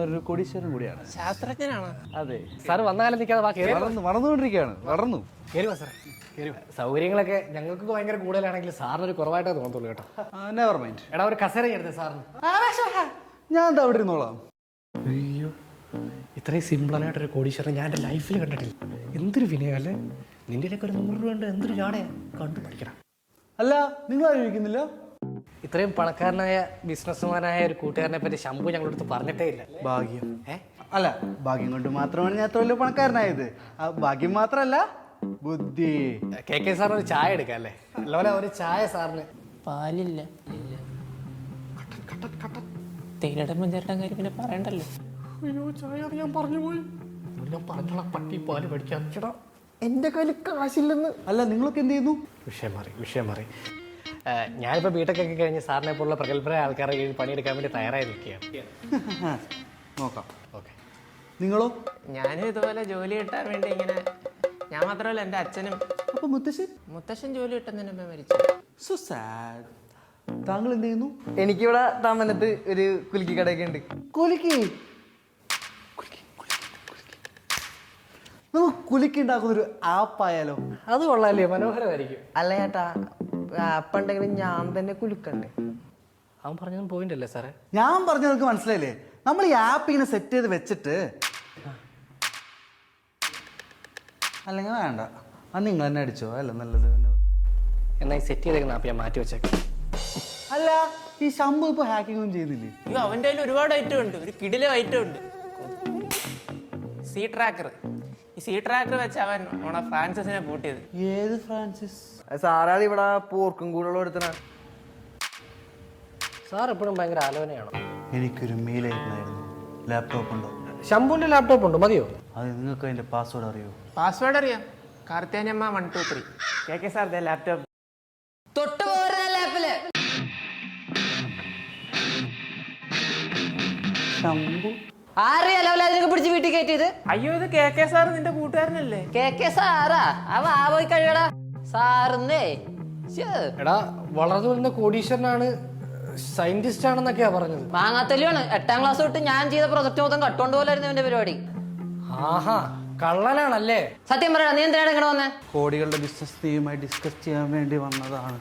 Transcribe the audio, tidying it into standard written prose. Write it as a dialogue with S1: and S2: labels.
S1: ഒരു കോടീശ്വരൻ കൂടിയാണ്.
S2: ശാസ്ത്രജ്ഞനാണ്.
S1: അതെ
S3: സാർ വന്ന കാലം നിൽക്കാതെ
S1: വളർന്നുകൊണ്ടിരിക്കുകയാണ്. വളർന്നു
S3: സൗകര്യങ്ങളൊക്കെ ഞങ്ങൾക്ക് ഭയങ്കര കൂടുതലാണെങ്കിൽ സാറിനൊരു കുറവായിട്ടേ തോന്നത്തുള്ളൂ കേട്ടോ.
S1: Never mind.
S3: എടാ ഒരു കസേര എടുത്തേ സാറിന്.
S1: ഞാൻ എന്താ അവിടെ ഇരുന്നോളാം.
S3: അയ്യോ ഇത്രയും സിമ്പിളായിട്ടൊരു കോടീശ്വരൻ ഞാൻ എൻ്റെ ലൈഫിൽ കണ്ടിട്ടില്ല. എന്തൊരു വിനയം അല്ലേ. നിന്റെയൊക്കെ ഒരു 100 രൂപ ഉണ്ട്. എന്തൊരു ചാടയാ കണ്ടു പഠിക്കണം.
S1: അല്ല നിങ്ങൾ ആലോചിക്കുന്നില്ല,
S3: ഇത്രയും പണക്കാരനായ ബിസിനസ്സുമാനായ ഒരു കൂട്ടുകാരനെ പറ്റി ശംഭു ഞങ്ങളുടെ അടുത്ത് പറഞ്ഞിട്ടേ ഇല്ല.
S1: ഭാഗ്യം. അല്ല ഭാഗ്യം കൊണ്ട് മാത്രമാണ് ഞാൻ അത്ര വലിയ പണക്കാരനായത്. ഭാഗ്യം മാത്രല്ല ബുദ്ധി.
S3: കെ സാറിന് ഒരു ചായ എടുക്കാം അല്ലേ? അല്ലോല ഒരു ചായ സാറിന്.
S2: പാലില്ല. തേയിലയുടെ പഞ്ചായത്തിൻ്റെ കാര്യം പിന്നെ പറയണ്ടല്ലോ.
S3: അയ്യോ ചായ ഞാൻ പറഞ്ഞു പോയി. ഞാൻ പറഞ്ഞോളാം പട്ടി പാല് പഠിക്കാൻ ചേട്ടാ. എൻ്റെ കയ്യിൽ കാശില്ലെന്ന്.
S1: അല്ല നിങ്ങളൊക്കെ എന്ത് ചെയ്യുന്നു?
S3: വിഷയം മാറി. ഞാനിപ്പോൾ ബിടെക് ഒക്കെ കഴിഞ്ഞ് സാറിനെ പോലുള്ള പ്രഗത്ഭരായ ആൾക്കാരെ കീഴിൽ പണിയെടുക്കാൻ വേണ്ടി തയ്യാറായി നിൽക്കുകയാണ്.
S1: നോക്കാം.
S3: ഓക്കെ.
S1: നിങ്ങളോ?
S2: ഞാനും ഇതുപോലെ ജോലി കിട്ടാൻ വേണ്ടി ഇങ്ങനെ, ഞാൻ മാത്രമല്ല എൻ്റെ അച്ഛനും.
S1: അപ്പൊ
S2: മുത്തശ്ശൻ ജോലി കിട്ടുന്നതിന് മുമ്പേ മരിച്ചു.
S1: So sad. താങ്കൾ എന്ത് ചെയ്യുന്നു?
S4: എനിക്കിവിടെ താമരത്ത് ഒരു കുലുക്കി കടയൊക്കെ ഉണ്ട്.
S1: കുലുക്കി നമുക്ക് കുലുക്കി ഉണ്ടാക്കുന്നൊരു ആപ്പായാലോ?
S3: അത് കൊള്ളാല്ലേ, മനോഹരമായിരിക്കും.
S4: അല്ല ചേട്ടാ, ആപ്പ് ഉണ്ടെങ്കിലും ഞാൻ തന്നെ കുലുക്കണ്ടേ?
S3: അവൻ പറഞ്ഞതും പോയിന്റ് അല്ലേ സാറേ?
S1: ഞാൻ പറഞ്ഞത് നിങ്ങൾക്ക് മനസ്സിലായില്ലേ? നമ്മൾ ഈ ആപ്പ് ഇങ്ങനെ സെറ്റ് ചെയ്ത് വെച്ചിട്ട്, അല്ലെങ്കിൽ വേണ്ട, അത് നിങ്ങൾ തന്നെ അടിച്ചോ. അല്ല നല്ലത്.
S3: എന്നാൽ ഈ സെറ്റ് ചെയ്തേക്കുന്ന ആപ്പ് ഞാൻ മാറ്റി വെച്ചേക്കാം.
S1: അല്ല ഈ ശംഭു ഇപ്പൊ ഹാക്കിംഗ് ഒന്നും ചെയ്യുന്നില്ലേ?
S2: അയ്യോ അവൻ്റെ കയ്യിൽ ഒരുപാട് ഐറ്റം ഉണ്ട്. ഒരു കിടിലം ഐറ്റം ഉണ്ട്, സീ ട്രാക്കർ. ഈ സീ ട്രാക്കർ വെച്ച് അവൻ നമ്മുടെ ഫ്രാൻസിസിനെ പൂട്ടിയത്.
S1: ഏത് ഫ്രാൻസിസ്?
S4: സാറാണ് ഇവിടെ പോർക്കും കൂടുള്ള എടുത്തനാണ്.
S3: സാർ എപ്പോഴും ഭയങ്കര ആലോചനയാണോ?
S1: എനിക്കൊരു മെയിൽ അയക്കണമായിരുന്നു. ലാപ്ടോപ്പ് ഉണ്ടോ?
S3: ശംഭുവിന്റെ ലാപ്ടോപ്പ് ഉണ്ട്, മതിയോ?
S1: അത് നിങ്ങൾക്ക് അതിന്റെ പാസ്വേഡ് അറിയോ?
S2: പാസ്വേഡ് അറിയാം. കാർത്തേനമ്മ 123. കെ സാർ ലാപ്ടോപ്പ്
S4: തൊട്ട് പോരുന്ന ലാപ്പില്
S1: ശംഭു
S4: ആരെയല്ല അതിനൊക്കെ പിടിച്ച് വീട്ടിൽ കയറ്റിയത്.
S2: അയ്യോ ഇത് കെ സാർ നിന്റെ കൂട്ടുകാരനല്ലേ?
S4: K Sarah? അവ ആ പോയി കഴിയടാ സാറിന്നേ.
S3: എടാ വളർന്നു വരുന്ന കോടീശ്വരനാണ്, സയന്റിസ്റ്റ് ആണെന്നൊക്കെയാ പറഞ്ഞത്.
S4: മാങ്ങാത്തല്ലിയാണ്. 8ാം ക്ലാസ് തൊട്ട് ഞാൻ ചെയ്ത പ്രൊജക്ട് മൊത്തം കട്ടുകൊണ്ട് പോലായിരുന്നു ഇവന്റെ പരിപാടി.
S3: ആഹാ കള്ളനാണല്ലേ?
S4: സത്യം പറയടാ, നീ എന്തിനാണ് ഇങ്ങനെ വന്നേ?
S1: കോടികളുടെ ബിസിനസ് ടീമുമായി ഡിസ്കസ് ചെയ്യാൻ വേണ്ടി വന്നതാണ്.